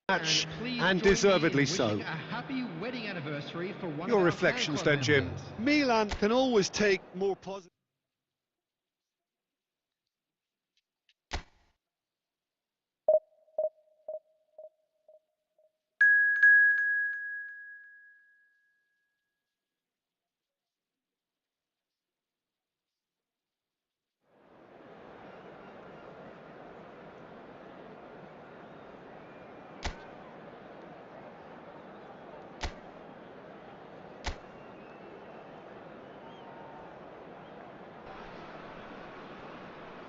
match, and deservedly so. Your reflections then, Jim? Milan can always take more positive.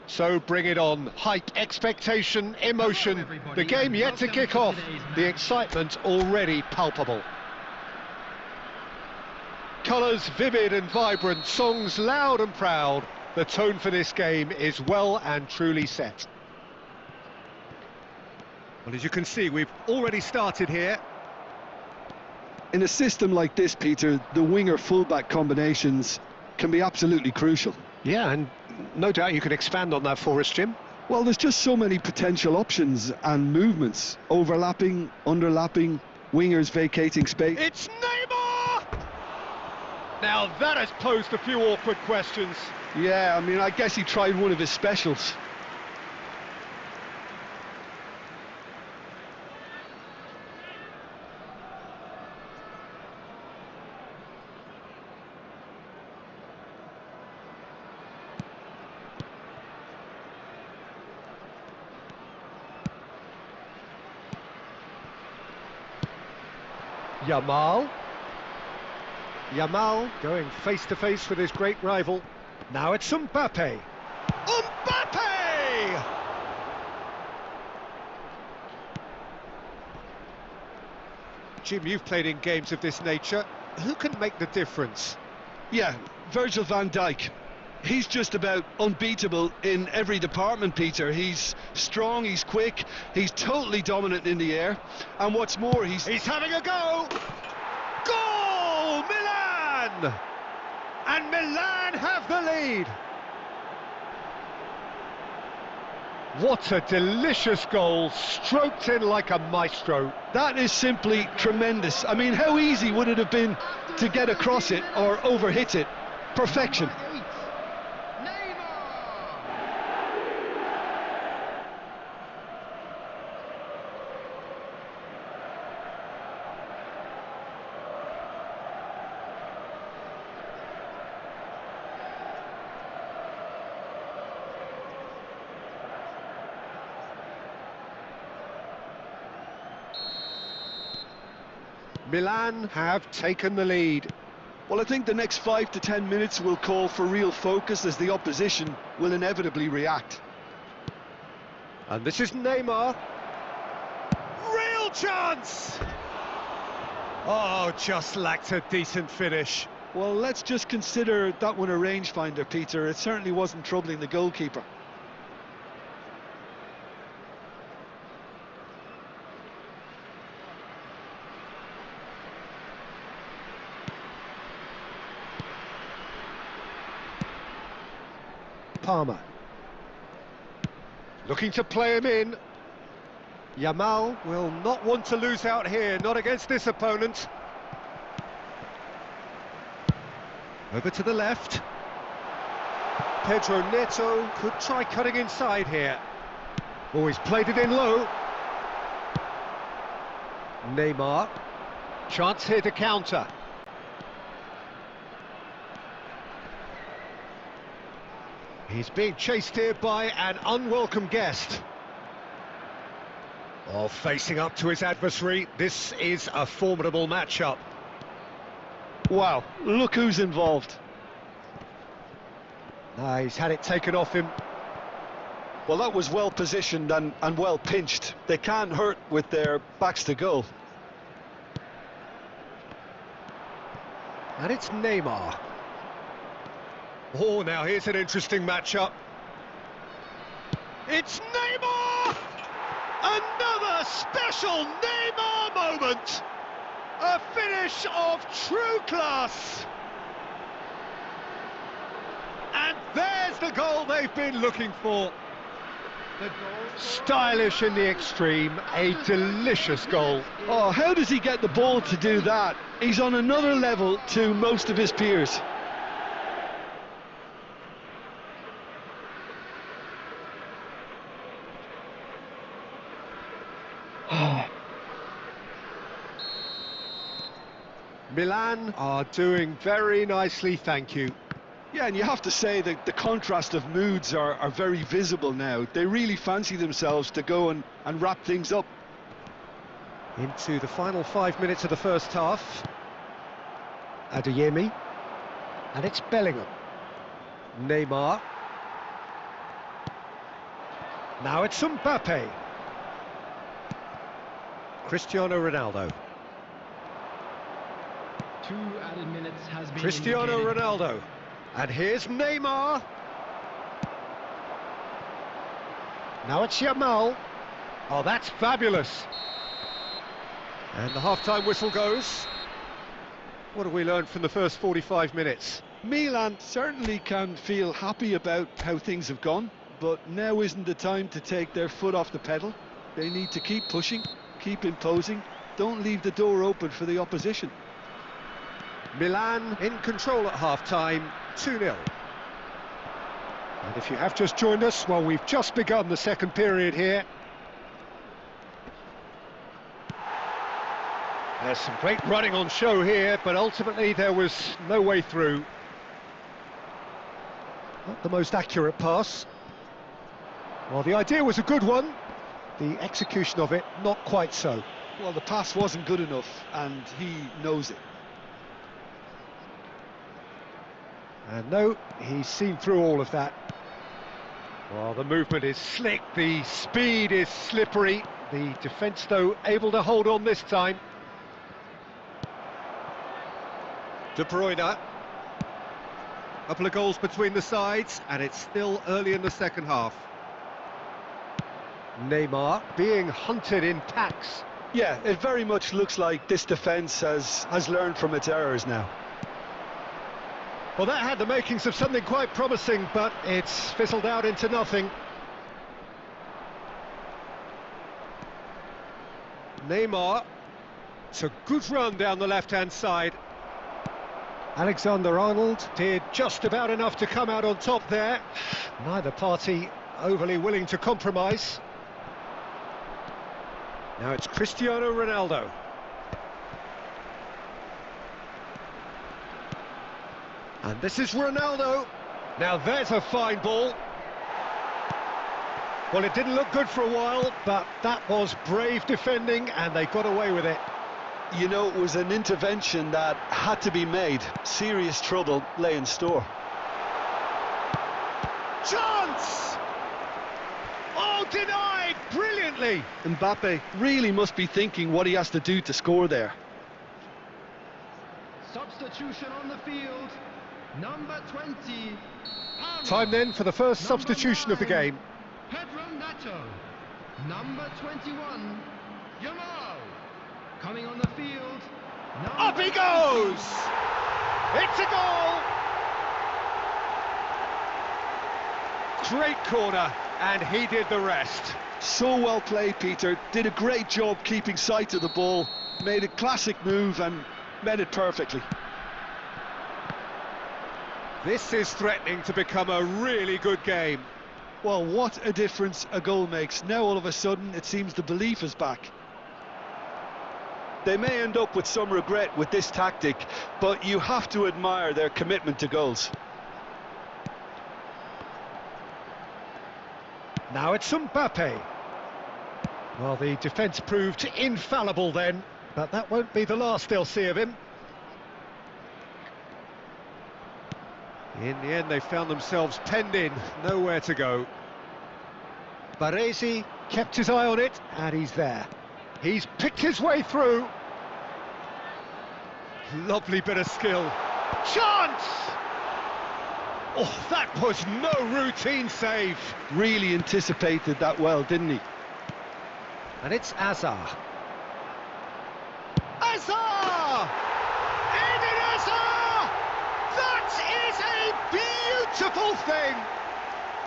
So bring it on. Hype, expectation, emotion. The game yet to kick off. The excitement already palpable. Colours vivid and vibrant, songs loud and proud. The tone for this game is well and truly set. Well, as you can see, we've already started here. In a system like this, Peter, the winger-fullback combinations can be absolutely crucial. Yeah, and no doubt you could expand on that for us, Jim. Well, there's just so many potential options and movements. Overlapping, underlapping, wingers vacating space. It's Neymar! Now that has posed a few awkward questions. Yeah, I mean, I guess he tried one of his specials. Yamal going face-to-face with his great rival. Now it's Mbappe. Mbappe! Jim, you've played in games of this nature. Who can make the difference? Yeah, Virgil van Dijk. He's just about unbeatable in every department, Peter. He's strong, he's quick, he's totally dominant in the air. And what's more, he's having a go! Goal! Milan! And Milan have the lead! What a delicious goal, stroked in like a maestro. That is simply tremendous. I mean, how easy would it have been to get across it or overhit it? Perfection. Milan have taken the lead. Well, I think the next 5 to 10 minutes will call for real focus as the opposition will inevitably react. And this is Neymar. Real chance! Oh, just lacked a decent finish. Well, let's just consider that one a rangefinder, Peter. It certainly wasn't troubling the goalkeeper. Palmer. Looking to play him in. Yamal will not want to lose out here, not against this opponent. Over to the left. Pedro Neto could try cutting inside here. Oh, he's played it in low. Neymar. Chance here to counter. He's being chased here by an unwelcome guest. Oh, facing up to his adversary, this is a formidable matchup. Wow, look who's involved. He's had it taken off him. Well, that was well positioned and well pinched. They can't hurt with their backs to goal. And it's Neymar. Oh, now here's an interesting matchup. It's Neymar! Another special Neymar moment! A finish of true class! And there's the goal they've been looking for. Stylish in the extreme, a delicious goal. Oh, how does he get the ball to do that? He's on another level to most of his peers. Milan are doing very nicely, thank you. Yeah, and you have to say that the contrast of moods are very visible now. They really fancy themselves to go and wrap things up. Into the final 5 minutes of the first half. Adeyemi. And it's Bellingham. Neymar. Now it's Mbappe. Cristiano Ronaldo. 2 added minutes has been Cristiano indicated. Ronaldo. And here's Neymar. Now it's Yamal. Oh, that's fabulous. And the half-time whistle goes. What have we learned from the first 45 minutes? Milan certainly can feel happy about how things have gone, but now isn't the time to take their foot off the pedal. They need to keep pushing, keep imposing, don't leave the door open for the opposition. Milan in control at half-time, 2-0. And if you have just joined us, well, we've just begun the second period here. There's some great running on show here, but ultimately there was no way through. Not the most accurate pass. Well, the idea was a good one. The execution of it, not quite so. Well, the pass wasn't good enough, and he knows it. And no, he's seen through all of that. Well, the movement is slick, the speed is slippery. The defence, though, able to hold on this time. De Bruyne. Couple of goals between the sides, and it's still early in the second half. Neymar being hunted in packs. Yeah, it very much looks like this defence has learned from its errors now. Well, that had the makings of something quite promising, but it's fizzled out into nothing. Neymar. It's a good run down the left-hand side. Alexander-Arnold did just about enough to come out on top there. Neither party overly willing to compromise. Now it's Cristiano Ronaldo. And this is Ronaldo. Now there's a fine ball. Well, it didn't look good for a while, but that was brave defending, and they got away with it. You know, it was an intervention that had to be made. Serious trouble lay in store. Chance! Oh, denied brilliantly. Mbappe really must be thinking what he has to do to score there. Substitution on the field. Number 20. Time then for the first substitution of the game. Pedro Neto. Number 21. Yamal. Coming on the field. Up he goes! It's a goal! Great corner, and he did the rest. So well played, Peter. Did a great job keeping sight of the ball. Made a classic move and met it perfectly. This is threatening to become a really good game. Well, what a difference a goal makes. Now all of a sudden it seems the belief is back. They may end up with some regret with this tactic, but you have to admire their commitment to goals. Now it's Mbappe. Well, the defence proved infallible then, but that won't be the last they'll see of him. In the end, they found themselves penned in, nowhere to go. Baresi kept his eye on it, and he's there. He's picked his way through. Lovely bit of skill. Chance! Oh, that was no routine save. Really anticipated that well, didn't he? And it's Azar. Azar! Eden Azar! That is a beautiful thing!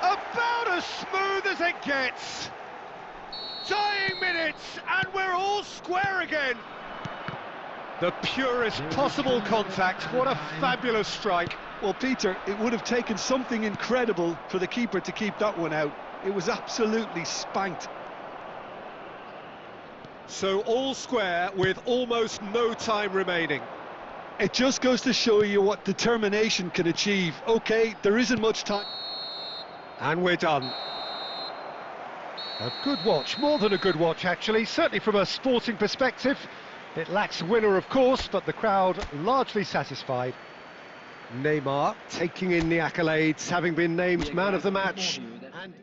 About as smooth as it gets. Dying minutes, and we're all square again. The purest possible contact. What a fabulous strike. Well, Peter, it would have taken something incredible for the keeper to keep that one out. It was absolutely spanked. So all square with almost no time remaining. It just goes to show you what determination can achieve. OK, there isn't much time. And we're done. A good watch, more than a good watch actually, certainly from a sporting perspective. It lacks a winner of course, but the crowd largely satisfied. Neymar taking in the accolades, having been named man of the match. And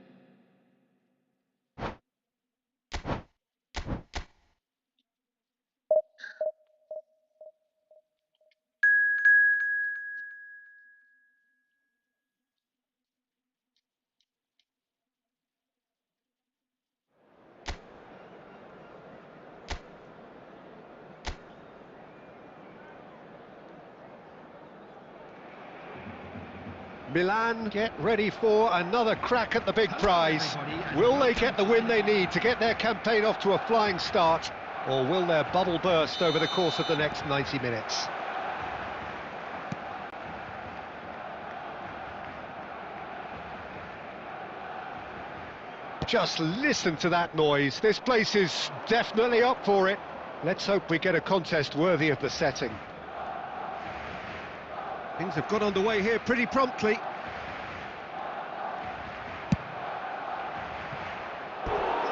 Milan get ready for another crack at the big prize. Will they get the win they need to get their campaign off to a flying start, or will their bubble burst over the course of the next 90 minutes? Just listen to that noise. This place is definitely up for it. Let's hope we get a contest worthy of the setting. Things have got underway here pretty promptly.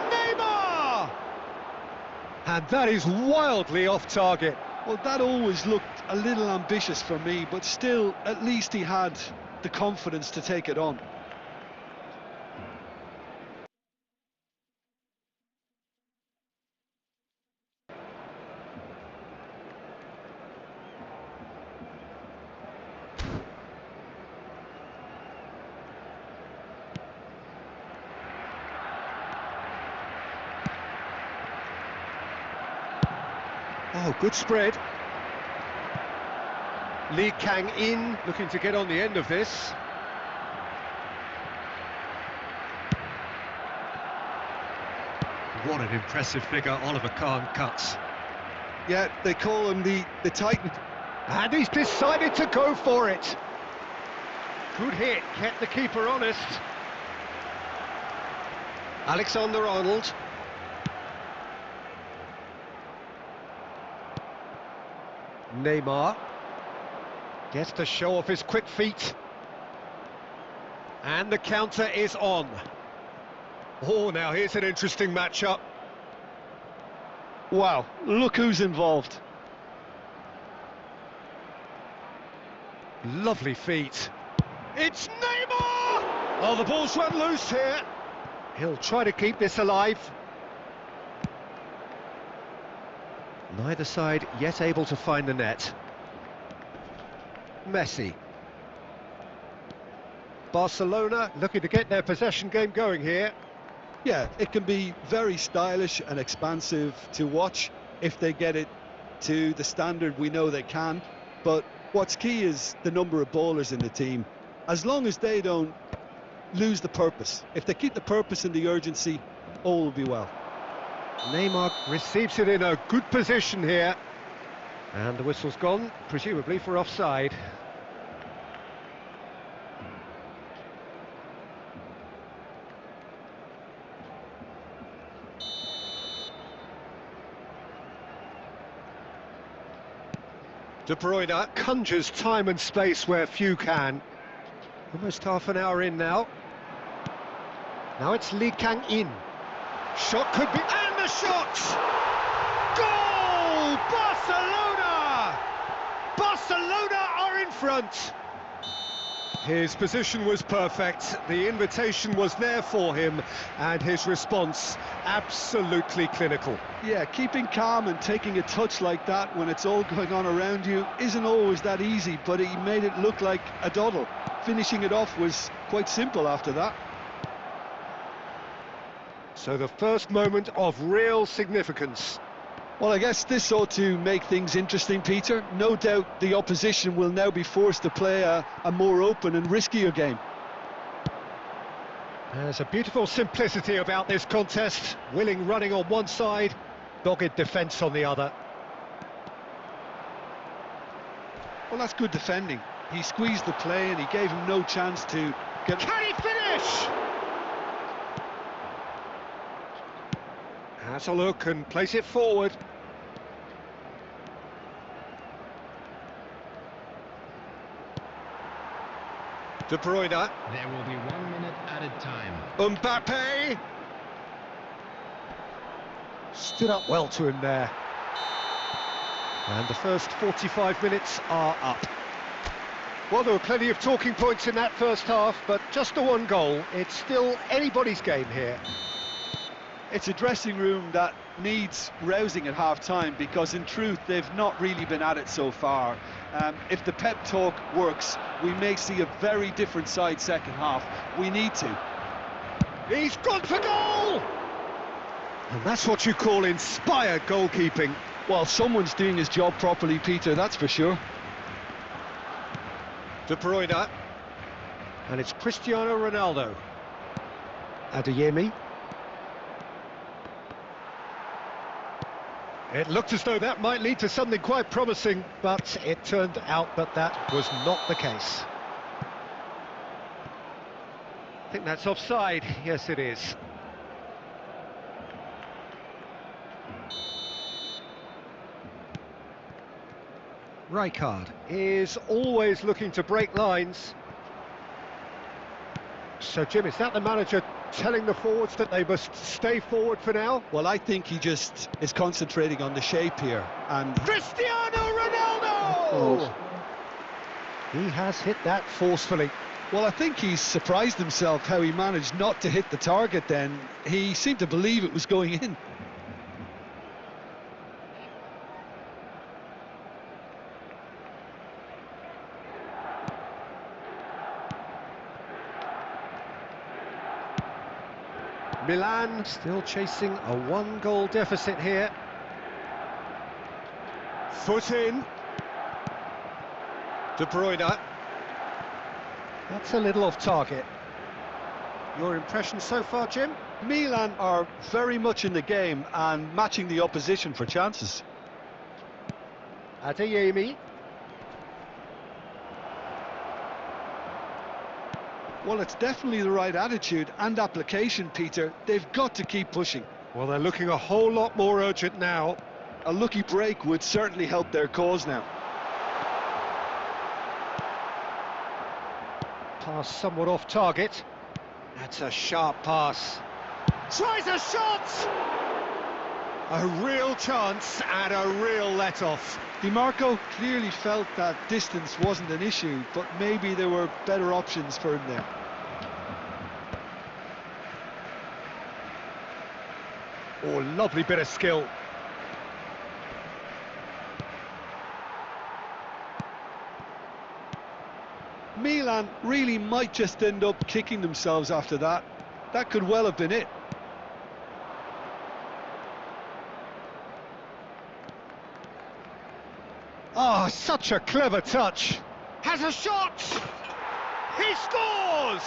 Neymar! And that is wildly off target. Well, that always looked a little ambitious for me, but still, at least he had the confidence to take it on. Oh, good spread. Lee Kang-in looking to get on the end of this. What an impressive figure Oliver Kahn cuts. Yeah, they call him the Titan. And he's decided to go for it. Good hit, kept the keeper honest. Alexander-Arnold. Neymar gets to show off his quick feet, and the counter is on. Oh, now here's an interesting matchup. Wow, look who's involved. Lovely feet. It's Neymar! Oh, the ball's run loose here. He'll try to keep this alive. Neither side yet able to find the net. Messi. Barcelona looking to get their possession game going here. Yeah, it can be very stylish and expansive to watch if they get it to the standard we know they can. But what's key is the number of ballers in the team. As long as they don't lose the purpose. If they keep the purpose and the urgency, all will be well. Neymar receives it in a good position here. And the whistle's gone, presumably for offside. De Bruyne conjures time and space where few can. Almost half an hour in now. Now it's Lee Kang-in. Shot could be... And the shot! Goal! Barcelona! Barcelona are in front. His position was perfect, the invitation was there for him, and his response absolutely clinical. Yeah, keeping calm and taking a touch like that when it's all going on around you isn't always that easy, but he made it look like a doddle. Finishing it off was quite simple after that. So the first moment of real significance. Well, I guess this ought to make things interesting, Peter. No doubt the opposition will now be forced to play a more open and riskier game. There's a beautiful simplicity about this contest. Willing running on one side, dogged defence on the other. Well, that's good defending. He squeezed the play and he gave him no chance to get... Can he finish? Has a look and place it forward. De Bruyne. There will be 1 minute added time. Mbappe. Stood up well to him there. And the first 45 minutes are up. Well, there were plenty of talking points in that first half, but just the one goal. It's still anybody's game here. It's a dressing room that needs rousing at half-time, because in truth they've not really been at it so far. If the pep talk works, we may see a very different side second half. We need to. He's gone for goal! And that's what you call inspired goalkeeping. Well, someone's doing his job properly, Peter, that's for sure. De Bruyne. And it's Cristiano Ronaldo. Adeyemi. It looked as though that might lead to something quite promising, but it turned out that that was not the case. I think that's offside. Yes, it is. Rijkaard is always looking to break lines. So, Jim, is that the manager telling the forwards that they must stay forward for now? Well, I think he just is concentrating on the shape here. And Cristiano Ronaldo! Oh. He has hit that forcefully. Well, I think he's surprised himself how he managed not to hit the target then. He seemed to believe it was going in. Milan still chasing a one-goal deficit here. Foot in. De Bruyne. That's a little off target. Your impression so far, Jim? Milan are very much in the game and matching the opposition for chances. Adeyemi. Well, it's definitely the right attitude and application, Peter. They've got to keep pushing. Well, they're looking a whole lot more urgent now. A lucky break would certainly help their cause now. Pass somewhat off target. That's a sharp pass. Tries a shot! A real chance and a real let-off. DiMarco clearly felt that distance wasn't an issue, but maybe there were better options for him there. Oh, lovely bit of skill. Milan really might just end up kicking themselves after that. That could well have been it. Oh, such a clever touch. Has a shot! He scores!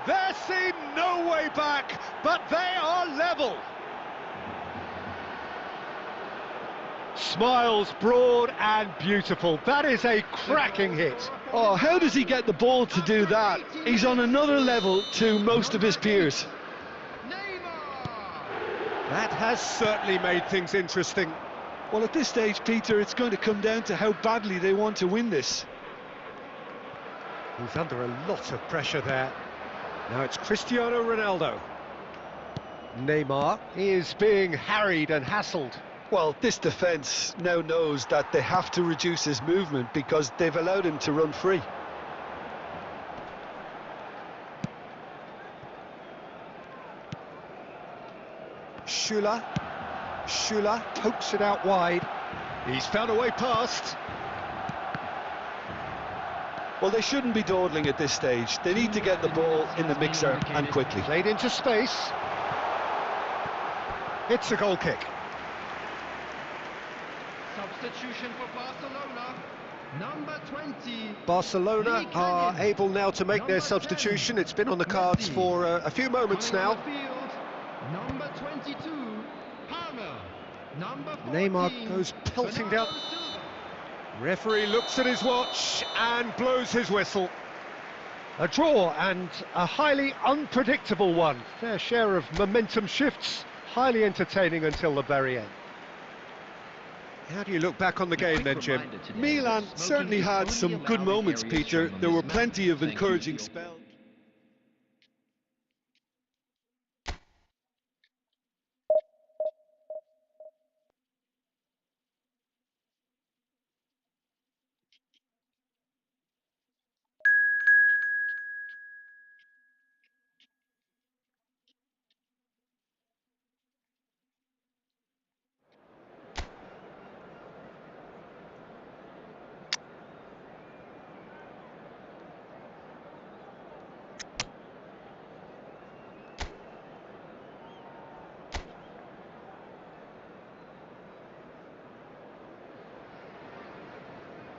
There seemed no way back, but they are level. Smiles broad and beautiful. That is a cracking hit. Oh, how does he get the ball to do that? He's on another level to most of his peers. That has certainly made things interesting. Well, at this stage, Peter, it's going to come down to how badly they want to win this. He's under a lot of pressure there. Now it's Cristiano Ronaldo. Neymar is being harried and hassled. Well, this defence now knows that they have to reduce his movement because they've allowed him to run free. Schüller pokes it out wide. He's found a way past. Well, they shouldn't be dawdling at this stage. They need to get the ball in the mixer and quickly. Played into space. It's a goal kick. Substitution for Barcelona. Number 20. Barcelona are able now to make their substitution. It's been on the cards for a few moments now. Number 22. Palmer. Number 14. Neymar goes pelting down. Referee looks at his watch and blows his whistle. A draw, and a highly unpredictable one. Fair share of momentum shifts, highly entertaining until the very end. How do you look back on the game then, Jim? Milan certainly had some good moments, Peter. There were plenty of encouraging spells.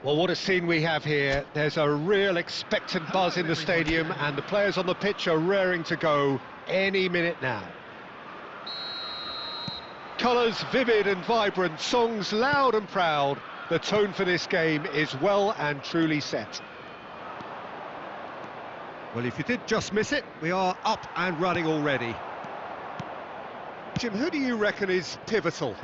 Well, what a scene we have here. There's a real expectant buzz in the stadium, and the players on the pitch are raring to go any minute now. Colours vivid and vibrant, songs loud and proud. The tone for this game is well and truly set. Well, if you did just miss it, we are up and running already. Jim, who do you reckon is pivotal?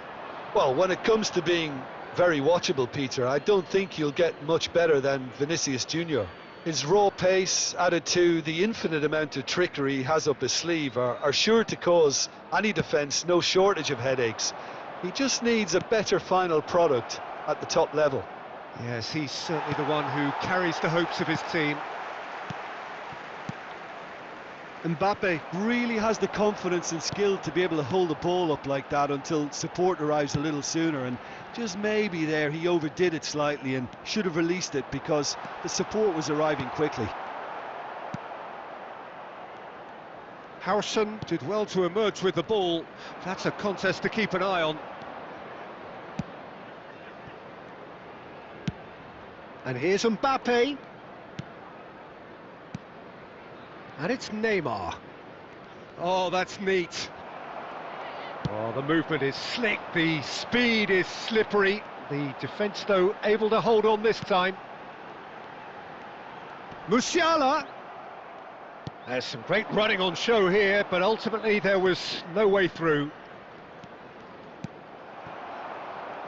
Well, when it comes to being very watchable, Peter, I don't think you'll get much better than Vinicius Junior. His raw pace, added to the infinite amount of trickery he has up his sleeve, are sure to cause any defence no shortage of headaches. He just needs a better final product at the top level. Yes, he's certainly the one who carries the hopes of his team. Mbappe really has the confidence and skill to be able to hold the ball up like that until support arrives a little sooner, and just maybe there he overdid it slightly and should have released it because the support was arriving quickly. Howson did well to emerge with the ball. That's a contest to keep an eye on. And here's Mbappe. And it's Neymar. Oh, that's neat. Oh, the movement is slick, the speed is slippery. The defence, though, able to hold on this time. Musiala. There's some great running on show here, but ultimately there was no way through.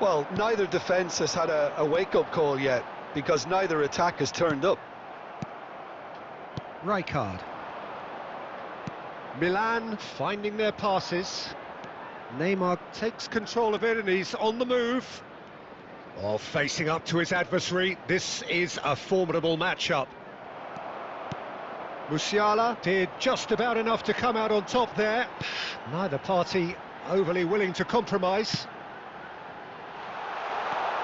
Well, neither defence has had a wake-up call yet, because neither attack has turned up. Rijkaard. Milan finding their passes. Neymar takes control of it and he's on the move. Oh, facing up to his adversary. This is a formidable matchup. Musiala did just about enough to come out on top there. Neither party overly willing to compromise.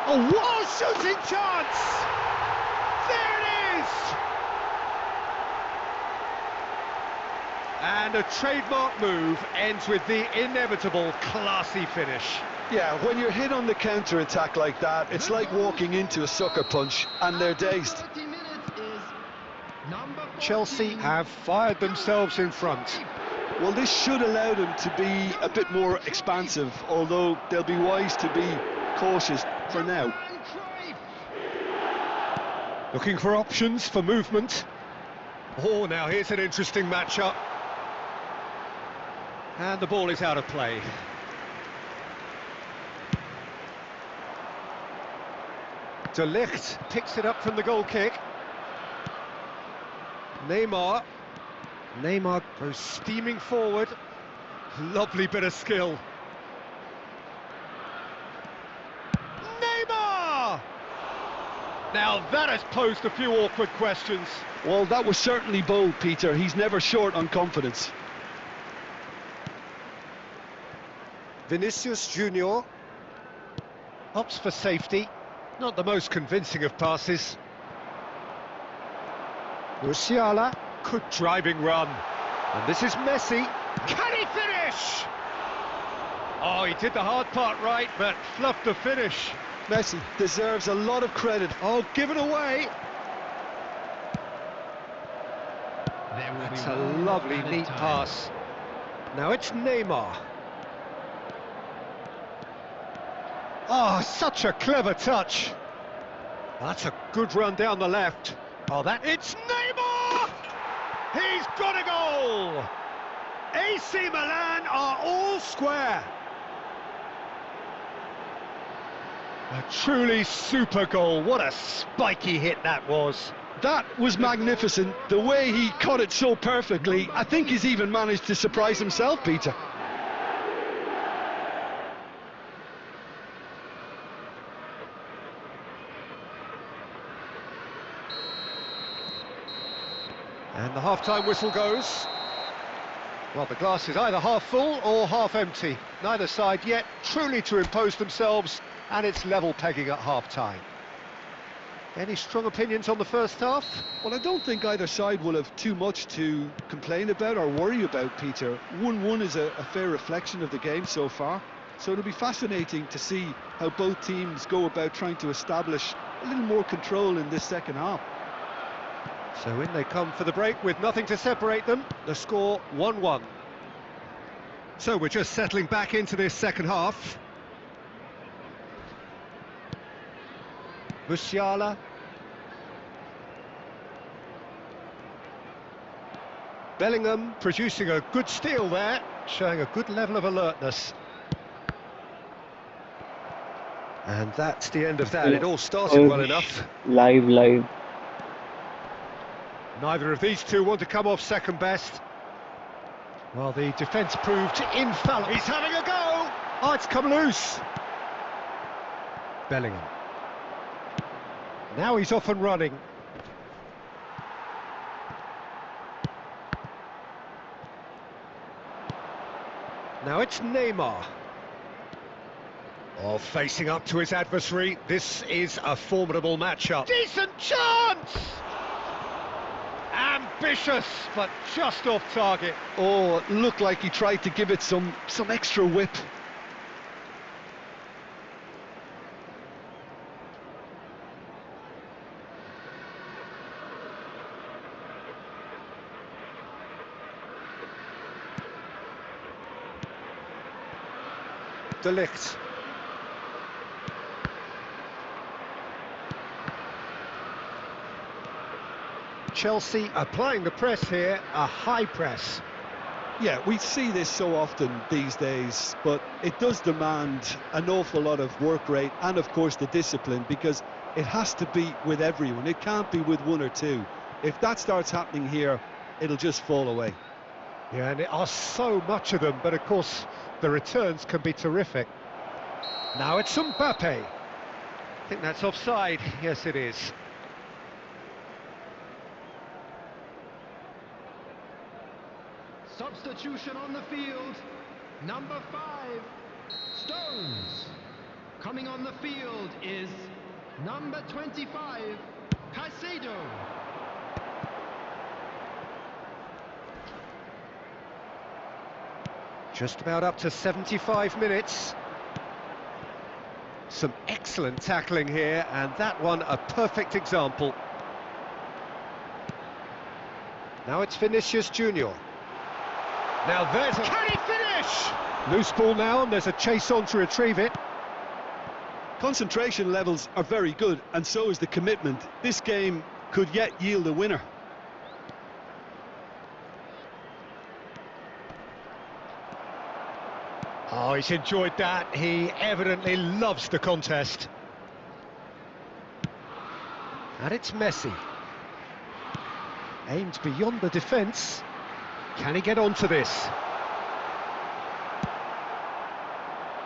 Oh, what a shooting chance! There it is! And a trademark move ends with the inevitable classy finish. Yeah, when you're hit on the counter-attack like that, it's like walking into a sucker punch and they're dazed. Chelsea have fired themselves in front. Well, this should allow them to be a bit more expansive, although they'll be wise to be cautious for now. Looking for options for movement. Oh, now here's an interesting matchup. And the ball is out of play. De Ligt picks it up from the goal kick. Neymar goes steaming forward. Lovely bit of skill. Neymar! Now that has posed a few awkward questions. Well, that was certainly bold, Peter. He's never short on confidence. Vinicius Junior opts for safety. Not the most convincing of passes. Musiala, good driving run. And this is Messi. Can he finish? Oh, he did the hard part right, but fluffed the finish. Messi deserves a lot of credit. Oh, given away. There will That's be a one lovely, added neat time. pass. Now it's Neymar. Oh, such a clever touch. That's a good run down the left. Oh, it's Neymar! He's got a goal! AC Milan are all square. A truly super goal. What a spiky hit that was. That was magnificent. The way he cut it so perfectly, I think he's even managed to surprise himself, Peter. And the half-time whistle goes. Well, the glass is either half full or half empty. Neither side yet truly to impose themselves, and it's level pegging at half-time. Any strong opinions on the first half? Well, I don't think either side will have too much to complain about or worry about, Peter. 1-1 is a fair reflection of the game so far. So it'll be fascinating to see how both teams go about trying to establish a little more control in this second half. So in they come for the break with nothing to separate them. The score 1-1. So we're just settling back into this second half. Musiala. Bellingham producing a good steal there, showing a good level of alertness. And that's the end of that. It all started well enough. Live. Neither of these two want to come off second best. Well, the defence proved infallible. He's having a go! Oh, it's come loose. Bellingham. Now he's off and running. Now it's Neymar. Oh, facing up to his adversary. This is a formidable matchup. Decent chance! Ambitious, but just off target. Oh, it looked like he tried to give it some extra whip. De Ligt. Chelsea applying the press here, a high press. Yeah, we see this so often these days, but it does demand an awful lot of work rate and, of course, the discipline, because it has to be with everyone. It can't be with one or two. If that starts happening here, it'll just fall away. Yeah, and there are so much of them, but of course the returns can be terrific. Now it's Mbappe. I think that's offside. Yes, it is. Substitution on the field. Number 5, Stones. Coming on the field is number 25, Caicedo. Just about up to 75 minutes. Some excellent tackling here, and that one a perfect example. Now it's Vinicius Junior. Now there's can he finish? Loose ball now, and there's a chase on to retrieve it. Concentration levels are very good, and so is the commitment. This game could yet yield a winner. Oh, he's enjoyed that. He evidently loves the contest. And it's Messi. Aimed beyond the defence. Can he get onto this?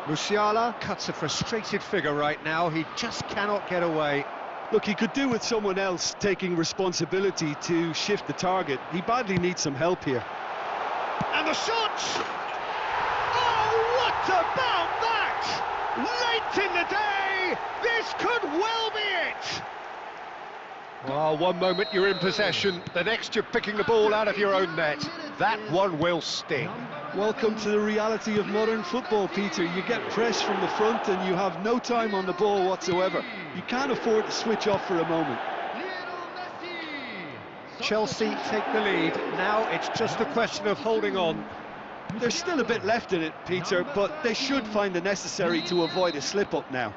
Musiala cuts a frustrated figure right now. He just cannot get away. Look, he could do with someone else taking responsibility to shift the target. He badly needs some help here. And the shot! Oh, what about that? Late in the day, this could well be it! Well, one moment you're in possession, the next you're picking the ball out of your own net. That one will sting. Welcome to the reality of modern football, Peter. You get pressed from the front and you have no time on the ball whatsoever. You can't afford to switch off for a moment. Chelsea take the lead. Now it's just a question of holding on. There's still a bit left in it, Peter, but they should find the necessary to avoid a slip-up now.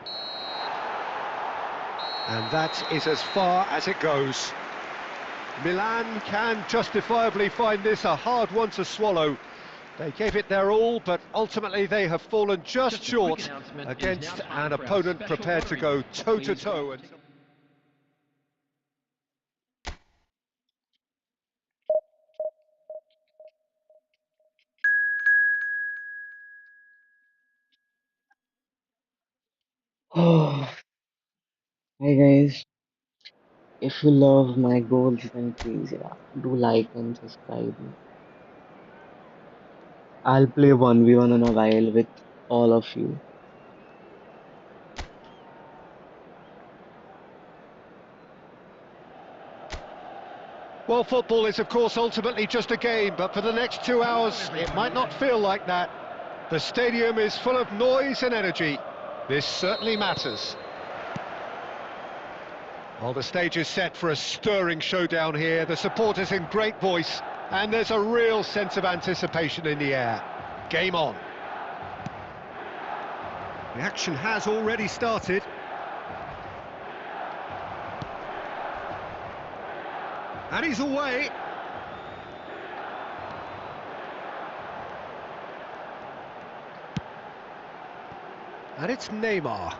And that is as far as it goes. Milan can justifiably find this a hard one to swallow. They gave it their all, but ultimately they have fallen just short against an opponent prepared to go toe-to-toe. Oh, hi guys. If you love my goals, then please, do like and subscribe me. I'll play 1v1 in a while with all of you. Well, football is, of course, ultimately just a game, but for the next 2 hours, it might not feel like that. The stadium is full of noise and energy. This certainly matters. Well, the stage is set for a stirring showdown here. The supporters in great voice, and there's a real sense of anticipation in the air. Game on. The action has already started. And he's away. And it's Neymar.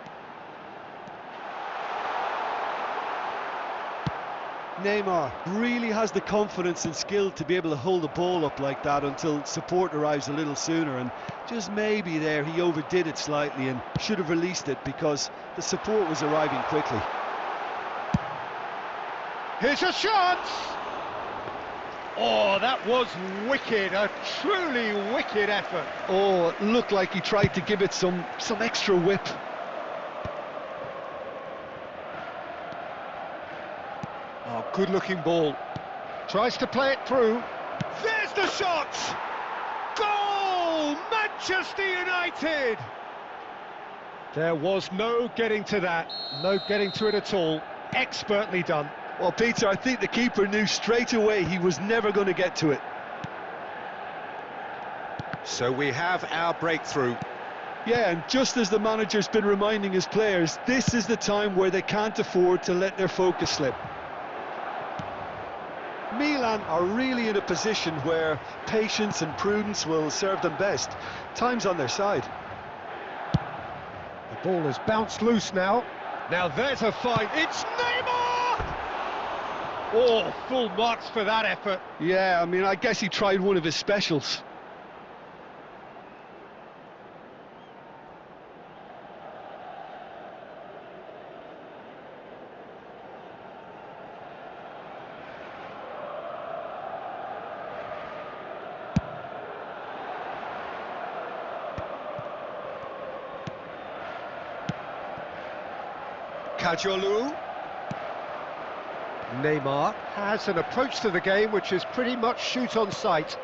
Neymar really has the confidence and skill to be able to hold the ball up like that until support arrives a little sooner, and just maybe there he overdid it slightly and should have released it because the support was arriving quickly. Here's a chance! Oh, that was wicked, a truly wicked effort. Oh, it looked like he tried to give it some extra whip. Oh, good-looking ball. Tries to play it through. There's the shot! Goal! Manchester United! There was no getting to that, no getting to it at all. Expertly done. Well, Peter, I think the keeper knew straight away he was never going to get to it. So we have our breakthrough. Yeah, and just as the manager's been reminding his players, this is the time where they can't afford to let their focus slip. Milan are really in a position where patience and prudence will serve them best. Time's on their side. The ball has bounced loose now. Now there's a fight. It's Neymar! Oh, full marks for that effort. Yeah, I mean, I guess he tried one of his specials. Kajolu. Neymar has an approach to the game which is pretty much shoot on sight.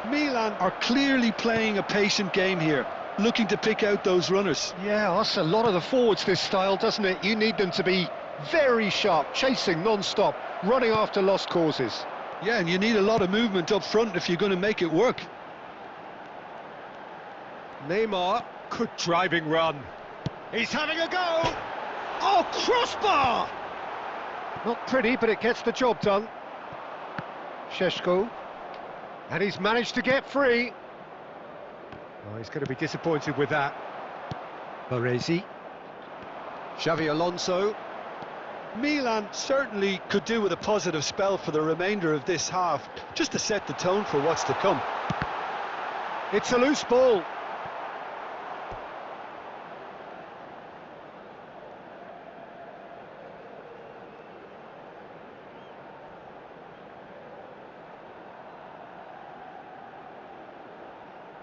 Milan are clearly playing a patient game here, looking to pick out those runners. Yeah, that's a lot of the forwards, this style, doesn't it? You need them to be very sharp, chasing non-stop, running after lost causes. Yeah, and you need a lot of movement up front if you're going to make it work. Neymar, good driving run. He's having a go! Oh, crossbar! Not pretty, but it gets the job done. Sheshko. And he's managed to get free. Oh, he's going to be disappointed with that. Baresi. Xavi Alonso. Milan certainly could do with a positive spell for the remainder of this half, just to set the tone for what's to come. It's a loose ball.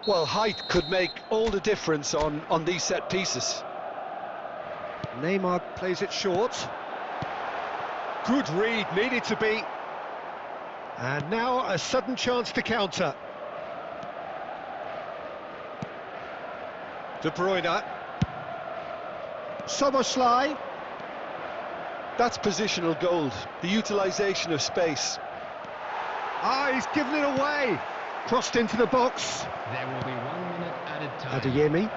Well, height could make all the difference on these set pieces. Neymar plays it short. Good read, needed to be. And now a sudden chance to counter. De Bruyne. Soboslai. That's positional gold, the utilisation of space. Ah, he's given it away. Crossed into the box. There will be 1 minute added time. Adeyemi.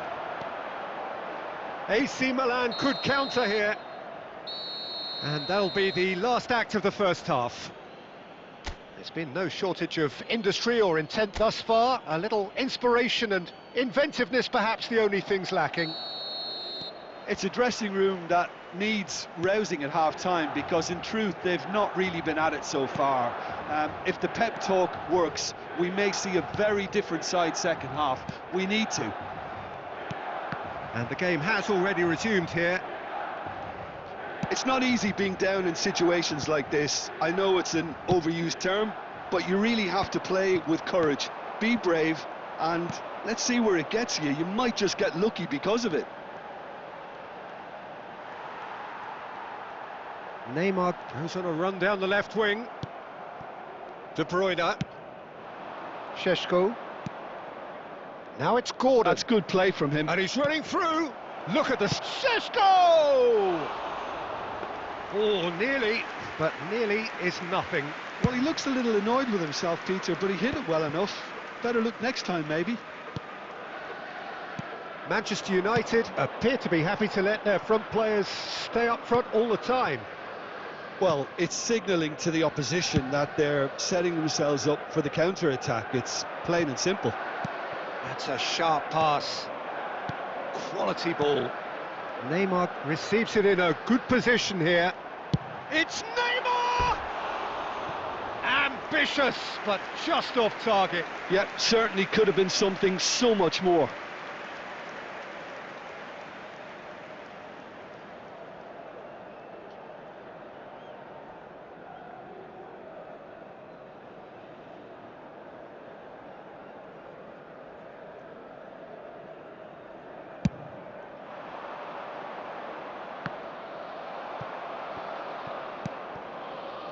AC Milan could counter here. And that'll be the last act of the first half. There's been no shortage of industry or intent thus far. A little inspiration and inventiveness, perhaps the only things lacking. It's a dressing room that needs rousing at half-time, because in truth they've not really been at it so far. If the pep talk works, we may see a very different side second half. We need to. And the game has already resumed here. It's not easy being down in situations like this. I know it's an overused term, but you really have to play with courage. Be brave, and let's see where it gets you. You might just get lucky because of it. Neymar goes on a run down the left wing. De Bruyne. Šeško. Now it's Gordon. That's good play from him. And he's running through. Look at the Šeško! Oh, nearly, but nearly is nothing. Well, he looks a little annoyed with himself, Peter, but he hit it well enough. Better look next time, maybe. Manchester United appear to be happy to let their front players stay up front all the time. Well, it's signalling to the opposition that they're setting themselves up for the counter-attack. It's plain and simple. That's a sharp pass. Quality ball. Neymar receives it in a good position here. It's Neymar! Ambitious, but just off target. Yep, certainly could have been something so much more.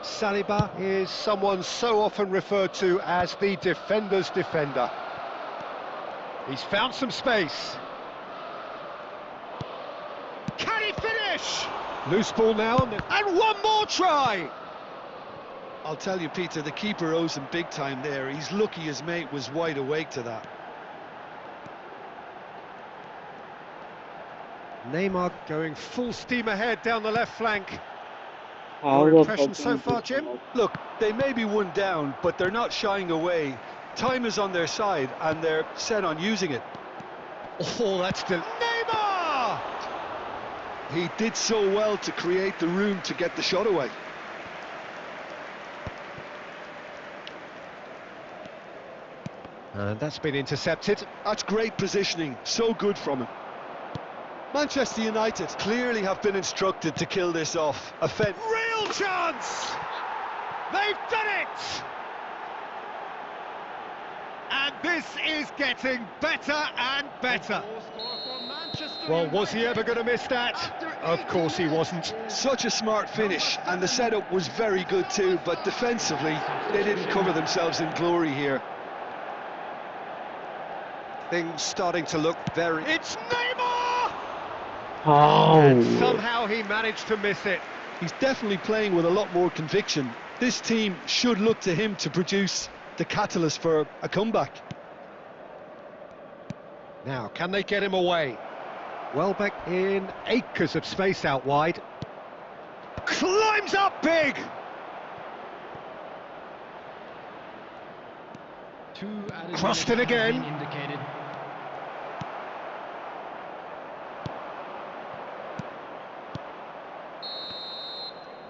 Saliba is someone so often referred to as the defender's defender. He's found some space. Can he finish? Loose ball now, and one more try! I'll tell you, Peter, the keeper owes him big time there. He's lucky his mate was wide awake to that. Neymar going full steam ahead down the left flank. How Your the impression fuck so is far, this Jim? not- Look, they may be one down, but they're not shying away. Time is on their side, and they're set on using it. Oh, that's still... Neymar! He did so well to create the room to get the shot away. And that's been intercepted. That's great positioning, so good from him. Manchester United clearly have been instructed to kill this off. Real chance! They've done it! And this is getting better and better. Well, was he ever going to miss that? Of course he wasn't. Such a smart finish, and the setup was very good too, but defensively, they didn't cover themselves in glory here. Things starting to look very... It's Neymar! How? And somehow he managed to miss it. He's definitely playing with a lot more conviction. This team should look to him to produce the catalyst for a comeback. Now, can they get him away? Welbeck in acres of space out wide. Climbs up big! Crossed it again. Indicated.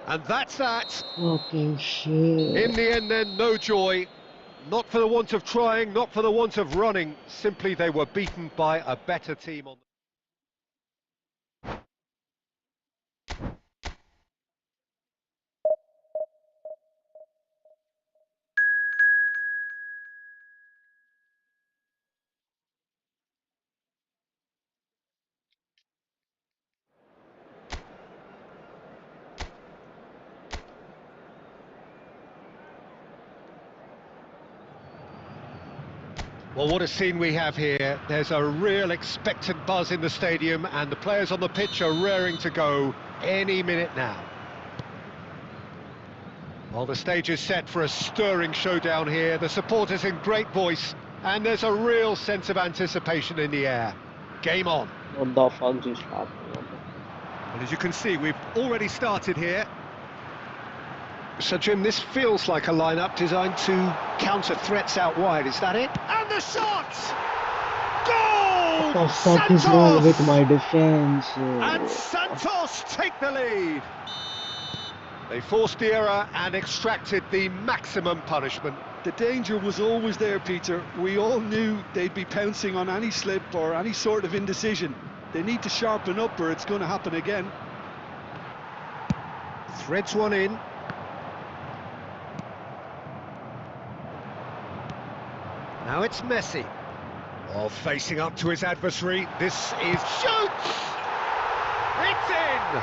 And that's that. Fucking shit. In the end then, no joy. Not for the want of trying, not for the want of running. Simply they were beaten by a better team on Well, what a scene we have here. There's a real expectant buzz in the stadium, and the players on the pitch are raring to go any minute now. Well, the stage is set for a stirring showdown here. The supporters in great voice, and there's a real sense of anticipation in the air. Game on. What the fuck just happened? And as you can see, we've already started here. So, Jim, this feels like a lineup designed to counter threats out wide. Is that it? And the shot! Goal! What the fuck is wrong with Santos! my defense? And Santos take the lead. They forced the error and extracted the maximum punishment. The danger was always there, Peter. We all knew they'd be pouncing on any slip or any sort of indecision. They need to sharpen up or it's going to happen again. Threads one in. Now it's Messi. Oh, facing up to his adversary. This is shoots! It's in!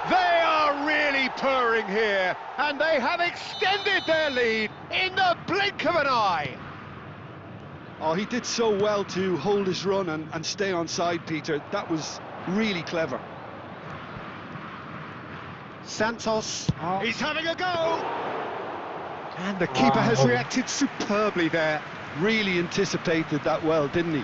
They are really purring here, and they have extended their lead in the blink of an eye. Oh, he did so well to hold his run and stay on side, Peter. That was really clever. Santos, he's having a go! And the keeper has reacted superbly there. Really anticipated that well, didn't he?